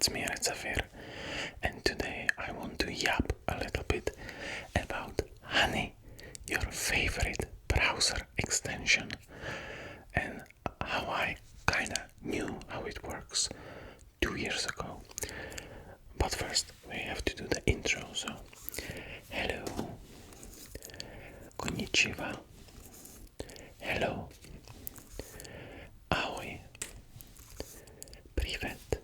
it's me, RedHead, and today I want to yap a little bit about Honey, your favorite browser extension, and how I kinda knew how it works 2 years ago. But first, we have to do the intro, so hello, konnichiwa, hello, ahoj, privet,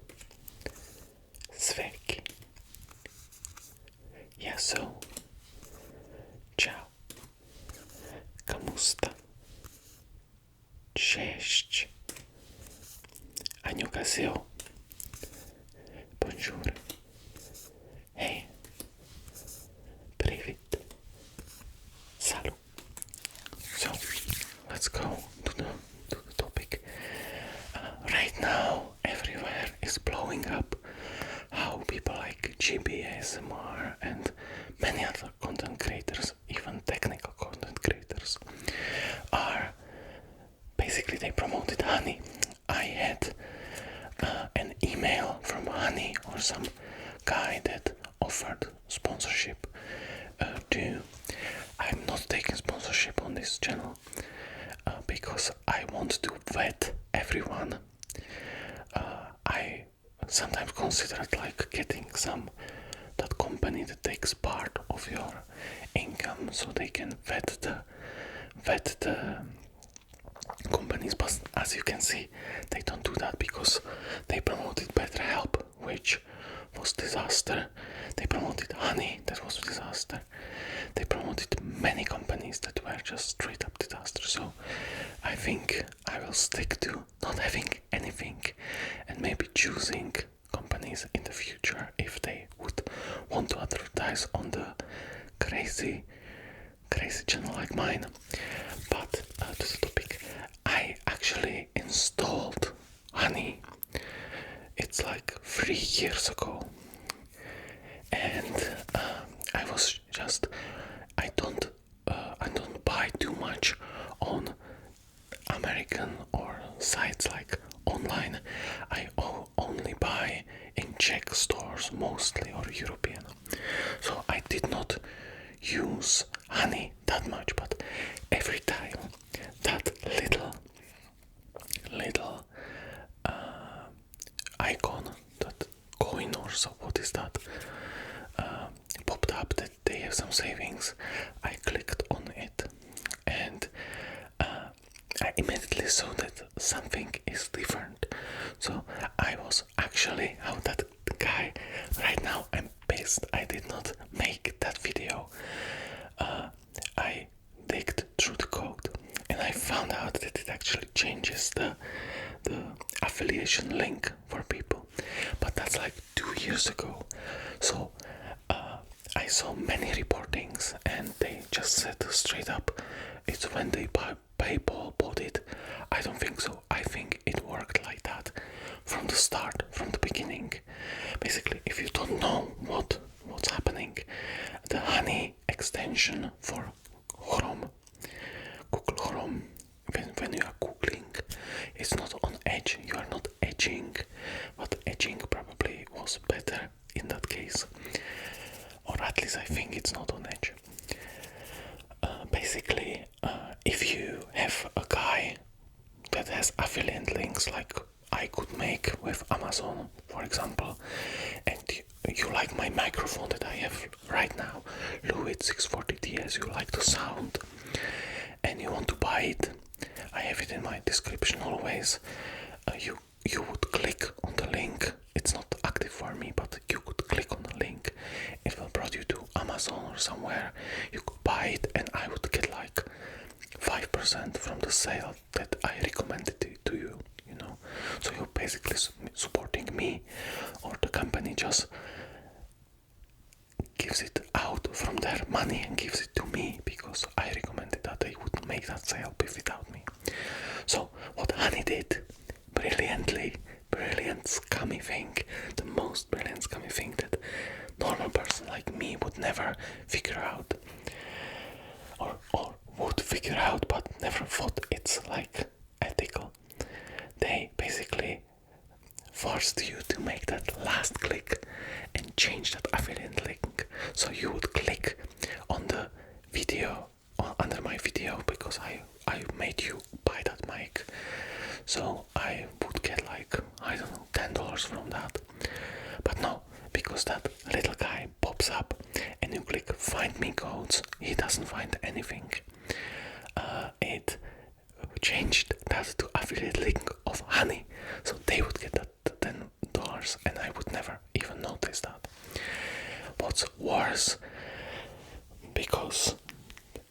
svek, yaso, ciao, kamusta, cześć, annyeonghaseyo, bonjour, hey, привет, salut. So let's go to the topic. Right now, everywhere is blowing up how people like GBASMR and many other content creators, even technical content creators, are basically they promoted Honey. I had an email from Honey or some guy that offered sponsorship to. I'm not taking sponsorship on this channel because I want to vet everyone. I sometimes consider it like getting that company that takes part of your income so they can vet the companies, but as you can see they don't do that because they promoted BetterHelp, which was disaster. They promoted Honey, that was a disaster. They promoted many companies that were just straight up disaster. So I think I will stick to not having anything and maybe choosing companies in the future if they would want to advertise on the crazy channel like mine. But to the topic, I actually installed Honey. It's like 3 years ago, and I was just I don't buy too much on American or sites like online. I only buy in Czech stores mostly, or European. So I did not use Honey that much, but every time that little icon, that coin or so, what is that, popped up that they have some savings, I clicked on it, and I immediately saw that something is different. So I was actually, how that guy, right now I'm pissed I did not make that video. I digged through the code and I found out that it actually changes the affiliation link for people, but that's like 2 years ago. So I saw many reportings and they just said straight up it's when they PayPal bought it. I don't think so. I think it worked like that from the start, from the beginning. Basically, if you don't know what's happening, the Honey extension for Chrome, Google Chrome, when you are googling, it's not on Edge. You are not edging, but edging probably was better in that case, or at least I think it's not on Edge. Basically, if you have a guy that has affiliate links like I could make with Amazon, for example, and you like my microphone that I have right now, Lewitt 640TS, you like the sound, and you want to buy it, I have it in my description always. You would click on the link. It's not active for me, but you could click on the link. It will bring you to Amazon or somewhere. You could buy it, and I would get like 5% from the sale that I recommended it to you. You know, so you're basically supporting me, or the company just gives it out from their money and gives it to me because I recommended that they would make that sale without me. So what Honey did brilliant scummy thing, the most brilliant scummy thing that normal person like me would never figure out, or would figure out but never thought it's like ethical. They basically forced you to make that last click and change that affiliate link. So you would click on the video, under my video, because I made you buy that mic. So I would get like, I don't know, $10 from that. But no, because that little guy pops up and you click find me codes, he doesn't find anything. It changed that to affiliate link of Honey, so they would get that $10 and I would never even notice that. What's worse, because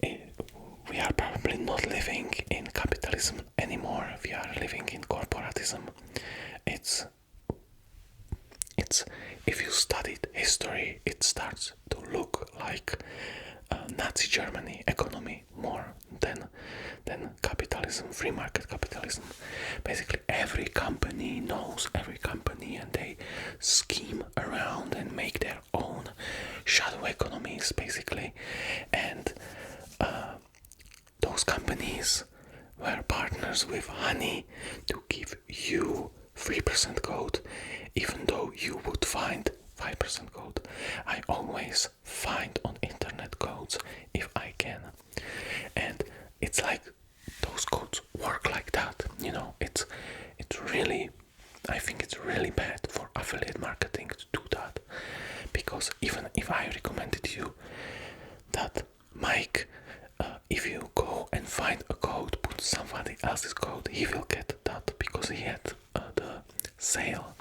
we are probably not living in capitalism anymore, we are living in corporatism. It's if you studied history, it starts to look like Nazi Germany economy more than capitalism, free market capitalism. Basically every company knows every company and they scheme around and make their own shadow economies basically, and those companies were partners with Honey to give you 3% code, even though you would find 5% code. I always find on internet codes if I can, and it's like those codes work like that, you know. It's really, I think it's really bad for affiliate marketing to do that, because even if I recommended you that mic, if you go and find a code, put somebody else's code, he will get that because he had the sale.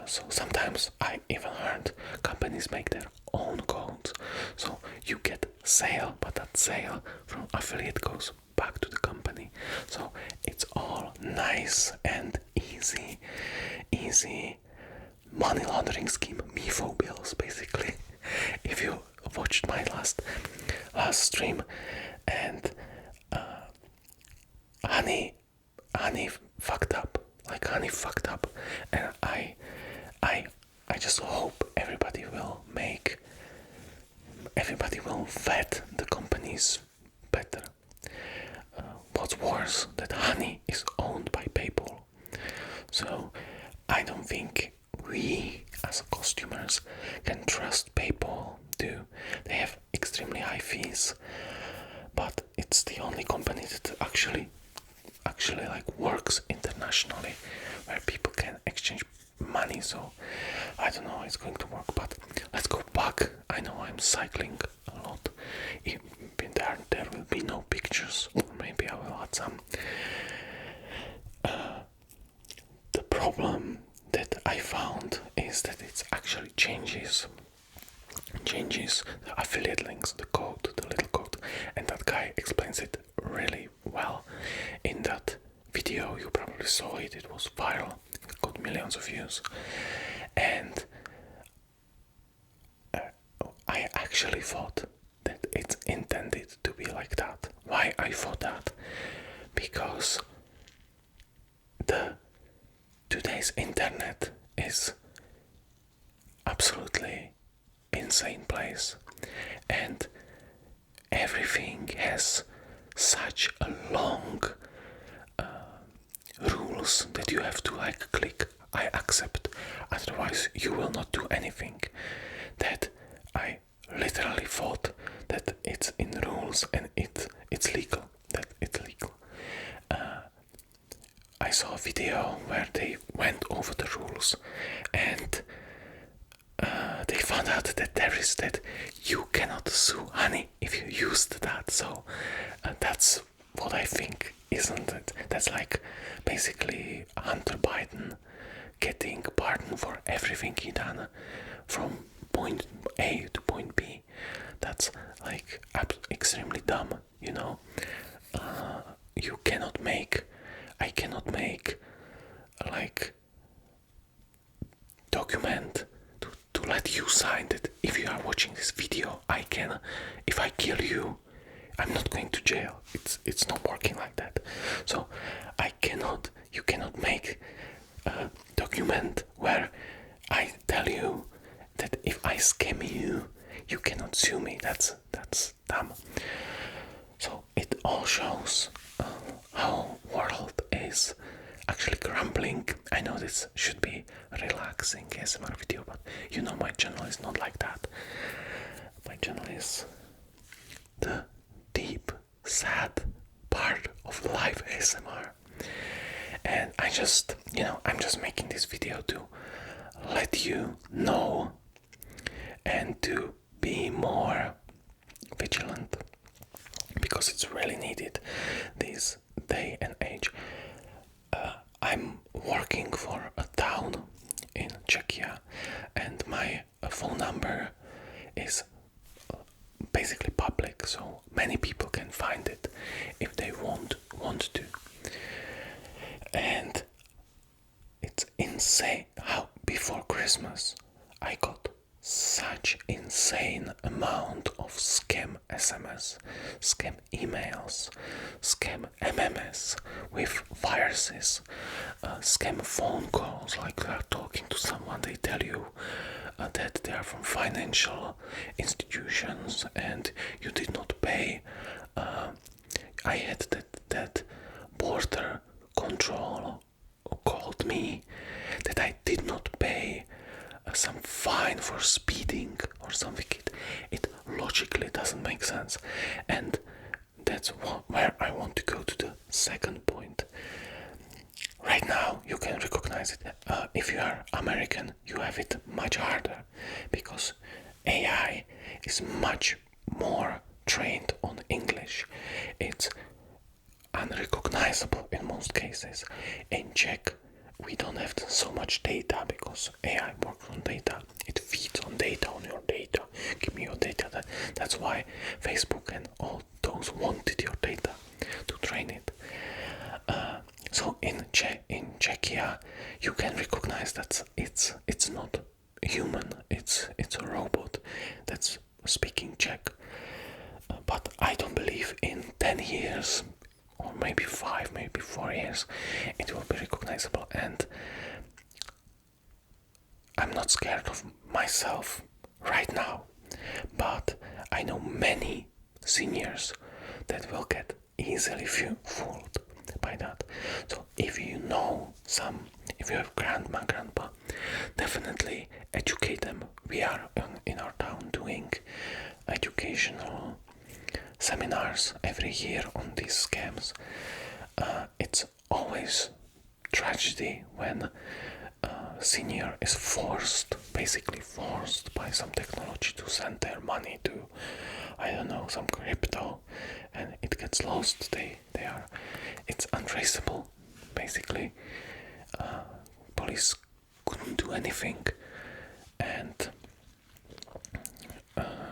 So sometimes I even heard companies make their own codes, so you get sale, but that sale from affiliate goes back to the company. So it's all nice and easy money laundering scheme, MIFO bills basically. If you watched my last stream, and Honey fucked up, like Honey fucked up, and I just hope everybody will vet the companies better. What's worse, that Honey is owned by PayPal, so I don't think we as consumers can trust PayPal too. They have extremely high fees, but it's the only company that actually like works internationally, where people can exchange money. So I don't know how it's going to work, but let's go back. I know I'm cycling a lot. There will be no pictures, or maybe I will add some. The problem that I found is that it actually changes the affiliate links, the code, the little code, and that guy explains it really well in that video. You probably saw it, it was viral, it got millions of views, and I actually thought that it's intended to be like that. Why I thought that? Because today's internet is absolutely insane place, and everything has such a long rules that you have to like click I accept, otherwise you will not do anything. That I literally thought that it's in rules and it's legal, that it's legal. I saw a video where they went over the rules, and they found out that there is that you cannot sue Honey if you used that. So that's what I think, isn't it? That's like basically Hunter Biden getting pardon for everything he done from point A to point B. That's like extremely dumb, you know. I cannot make like document to let you sign that if you are watching this video, I can, if I kill you, I'm not going to jail. It's not working like that. So you cannot make a document where I tell you that if I scam you, you cannot sue me. That's dumb. So it all shows how world is actually grumbling. I know this should be relaxing ASMR video, but you know my channel is not like that. My channel is the deep, sad part of live ASMR. And I'm just making this video to let you know and to be more vigilant, because it's really needed this day and age. I'm working for a town in Czechia, and my phone number is basically public, so many people can find it if they want to. And it's insane how before Christmas I got such insane amount of scam SMS, scam emails, scam MMS with viruses, scam phone calls, like they are talking to someone, they tell you that they are from financial institutions and you did not pay. I had that border control called me that I did not pay some fine for speeding or something. It logically doesn't make sense, and that's where I want to go to the second point. Right now you can recognize it. If you are American, you have it much harder, because AI is much more trained on English. It's unrecognizable in most cases. In Czech, we don't have so much data because AI works on data. It feeds on data, on your data. Give me your data. That's why Facebook and all those wanted your data to train it. So in Czechia, you can recognize that it's not human. It's a robot that's speaking Czech. But I don't believe in 10 years, or maybe 5, maybe 4 years, it will be recognizable. And I'm not scared of myself right now, but I know many seniors that will get easily fooled by that. So if you know if you have grandma, grandpa, definitely educate them. We are in our town doing educational seminars every year on these scams. It's always tragedy when a senior is basically forced by some technology to send their money to, I don't know, some crypto, and it gets lost. It's untraceable. Basically, police couldn't do anything, and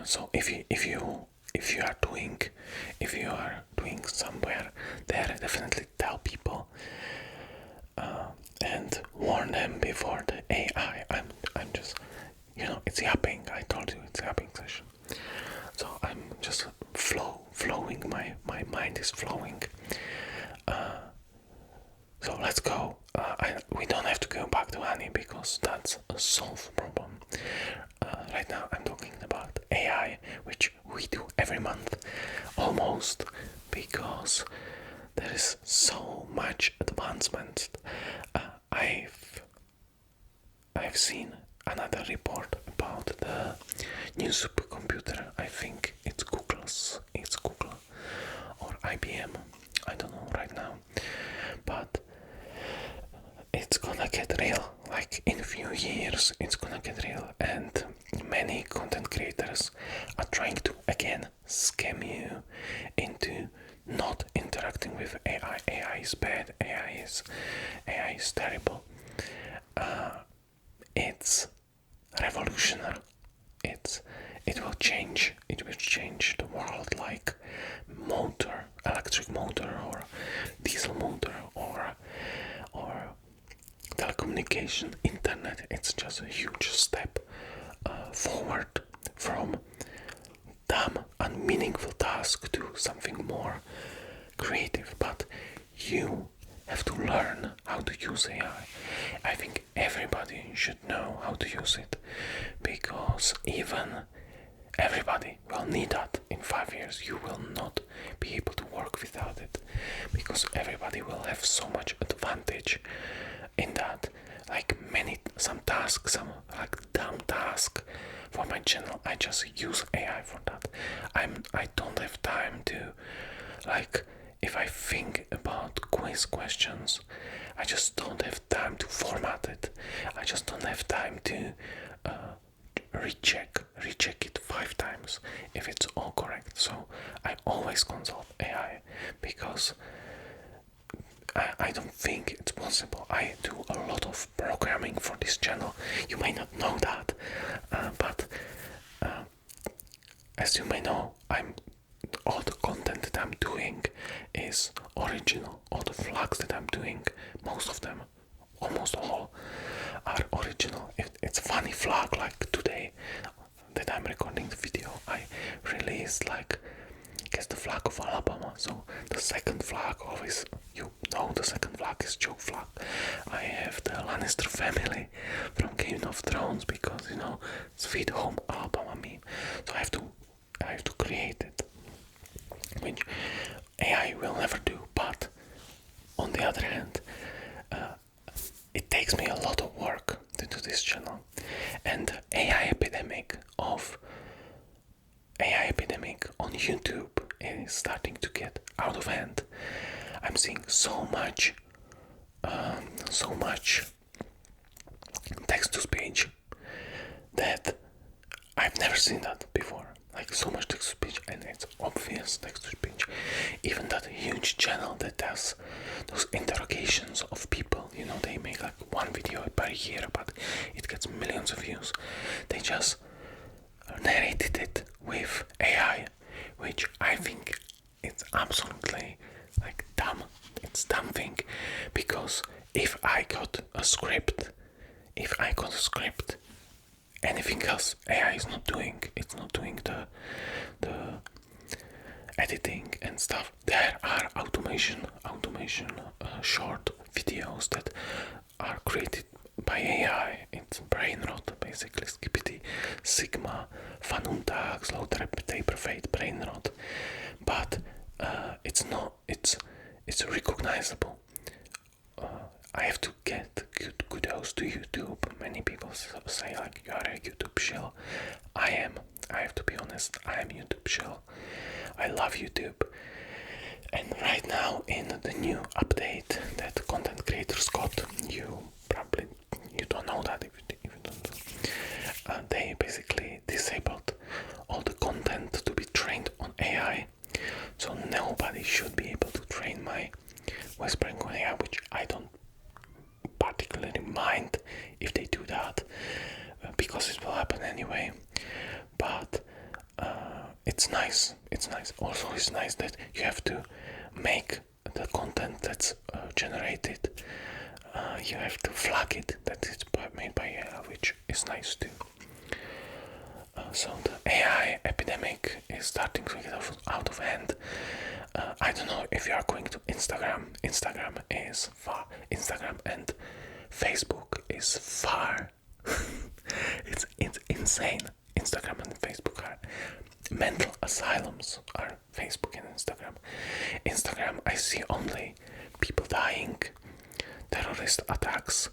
so if you are doing somewhere there, definitely tell people and warn them before the AI. I'm just, it's yapping. I told you it's yapping session. So I'm just flowing. My mind is flowing. So let's go. We don't have to go back to Annie because that's a solved problem. Right now I'm talking about AI, which we do every month almost, because there is so much advancement. I've seen another report about the new supercomputer. I think it's Google or IBM. I don't know right now, but it's gonna get real. Like in a few years, it's gonna get real, and many content creators are trying to again scam you into not interacting with AI. AI is bad. AI is terrible. It's revolutionary. It will change the world, like electric motor or diesel motor or telecommunication, internet. It's just a huge step forward from dumb, unmeaningful task to something more creative. But you have to learn how to use AI. I think everybody should know how to use it, because even everybody will need that in 5 years. You will not be able to work without it, because everybody will have so much advantage in that. Like some tasks, some like dumb task for my channel, I just use AI for that. I don't have time to, like, if I think about quiz questions, I just don't have time to format it. I just don't have time to recheck it 5 times if it's all correct. So I always consult AI, because I don't think it's possible. I do a lot of programming for this channel. You may not know that, but as you may know, all the content that I'm doing is original. All the vlogs that I'm doing, most of them, almost all, are original. It's a funny vlog, like today that I'm recording the video, I released the flag of Alabama. So the second flag, always, you know, the second flag is joke flag. I have the Lannister family from Game of Thrones, because Sweet Home Alabama meme. So I have to create it, which AI will never do. But on the other hand, it takes me a lot of work to do this channel, and the AI epidemic on YouTube is starting to get out of hand. I'm seeing so much text to speech that I've never seen that before. Like, so much text to speech, and it's obvious text to speech. Even that huge channel that does those interrogations of people, they make like one video per year, but it gets millions of views. They just narrated it with AI, which I think it's absolutely like dumb. It's dumb thing, because if I got a script, anything else AI is not doing. It's not doing the editing and stuff. There are automation short videos that are created by AI. It's brain rot, basically. Skippity, Sigma, Fanunta, slow taper fade, brain rot. But it's recognizable. I have to get kudos to YouTube. Many people say like, you are a YouTube shill. I have to be honest, I am YouTube shill. I love YouTube. And right now, in the new update that content creators got, you don't know that if you don't know. They basically disabled all the content to be trained on AI. So nobody should be able to train my whispering on AI, which I don't particularly mind if they do that, because it will happen anyway. But it's nice. Also, it's nice that you have to make the content that's generated. You have to flag it that it's made by AI, which is nice too. So the AI epidemic is starting to get out of hand. I don't know if you are going to Instagram. Instagram and Facebook is far. it's insane. Instagram and Facebook are mental asylums. Are Facebook and Instagram. Instagram, I see only people dying, terrorist attacks,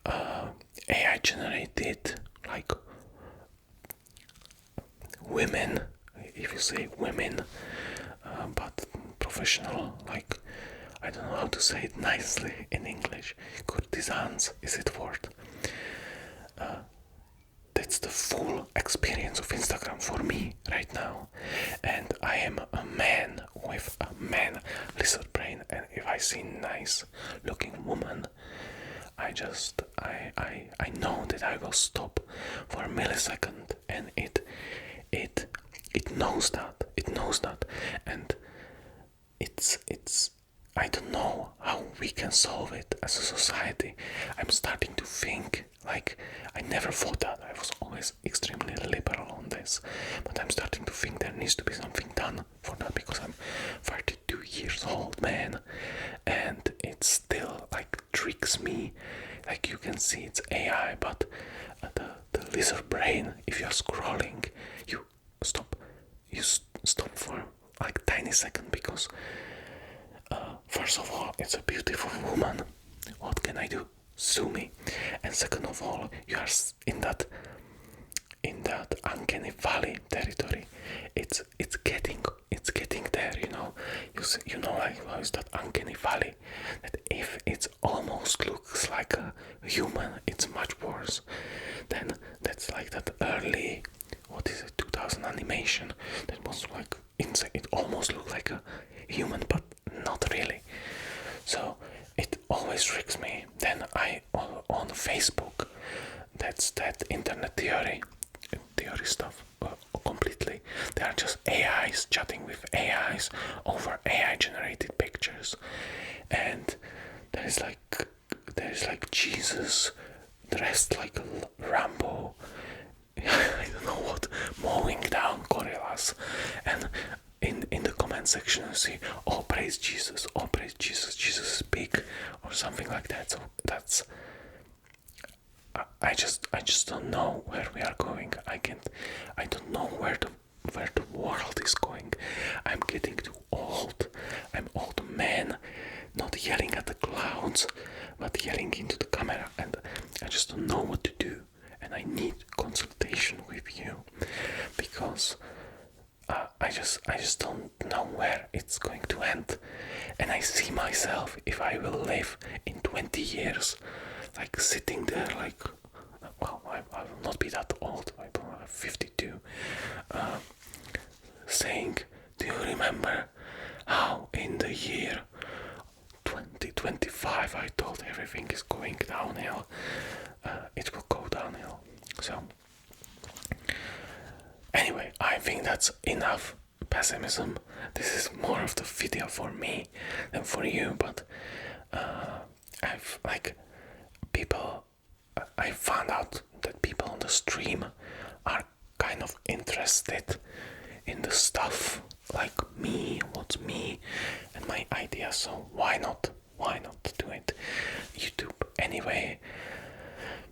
AI generated, like women, if you say women, but professional, like, I don't know how to say it nicely in English, courtesans, is it word? That's the full experience of Instagram for me right now, and I am a man with a man lizard brain, and if I see nice looking woman, I know that I will stop for a millisecond, and it knows that, and it's I don't know how we can solve it as a society. I'm starting to think, like, I never thought that. I was always extremely liberal on this, but I'm starting to think there needs to be something done for that, because I'm 32 years old, man, and it still like tricks me. Like, you can see it's AI, but the lizard brain, if you're scrolling, you First of all, it's a beautiful woman. What can I do? Sue me. And second of all, you are in that uncanny valley territory. It's getting there, you know. You know, like, how is that uncanny valley? That if it almost looks like a human, it's much worse. Then that's like that early, 2000 animation that was like insane. It almost looked like a human, but not really. So it always tricks me. Then on Facebook, that's that internet theory stuff completely. They are just AIs chatting with AIs over AI generated pictures, and there is like Jesus dressed like a Rambo. I don't know what, mowing down gorillas, and in the comment section you see, oh praise Jesus, Jesus is big, or something like that. So that's, I just don't know where we are going. I don't know where the world is going. I'm getting too old. I'm old man, not yelling at the clouds, but yelling into the camera, and I just don't know what to do. And I need consultation with you, because I just don't know where it's going to end. And I see myself, if I will live in 20 years, like sitting there, like, well, I will not be that old, I will have 52, saying, do you remember how in the year 2025 I thought everything is going downhill? It will go downhill. So anyway, I think that's enough pessimism. This is more of the video for me than for you, but I've like people, I found out that people on the stream are kind of interested in the stuff like me, what's me and my ideas, so why not do it? YouTube anyway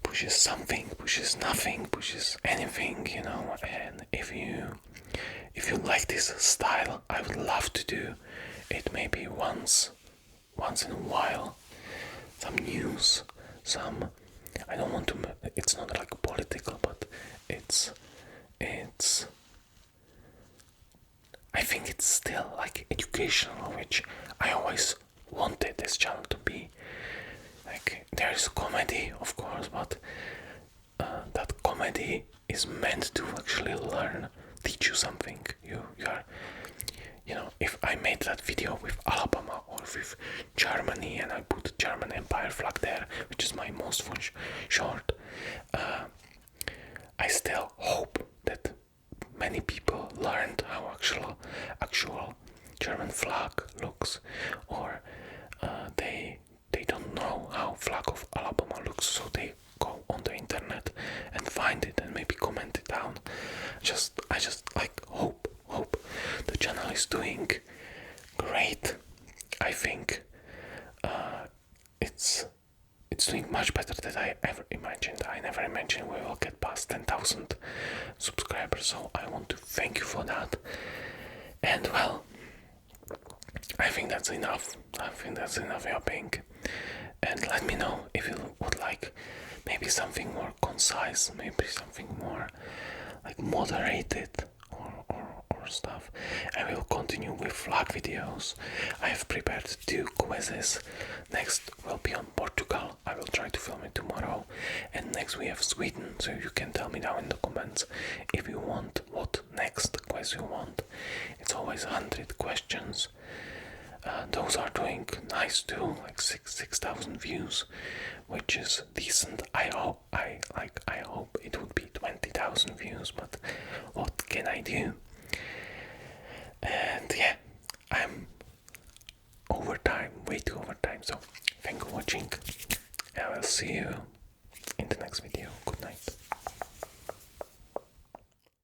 pushes something, pushes nothing, pushes anything, you know. And if you like this style, I would love to do it maybe once in a while. Some news, some, I don't want to, it's not like political, but it's I think it's still like educational, which I always wanted this channel to be. Like, there is comedy, of course, but that comedy is meant to actually teach you something. You are, you know, if I made that video with Alabama or with Germany and I put the German Empire flag there, which is my most fun short, I still hope that many people learned how actual German flag looks, or they don't know how flag of Alabama looks, so they go on the internet and find it and maybe comment it down. I just like hope the channel is doing great. I think it's doing much better than I ever imagined. I never imagined we will get past 10,000 subscribers, so I want to thank you for that. And well, I think that's enough. Yapping. And let me know if you would like maybe something more concise, maybe something more like moderated or stuff. I will continue with vlog videos. I have prepared 2 quizzes. Next will be on Portugal. I will try to film it tomorrow. And next we have Sweden, so you can tell me down in the comments if you want what next quiz you want. It's always 100 questions. Those are doing nice too, like 6,000 views, which is decent. I hope it would be 20,000 views, but what can I do? And yeah, I'm way too over time, so thank you for watching. I will see you in the next video.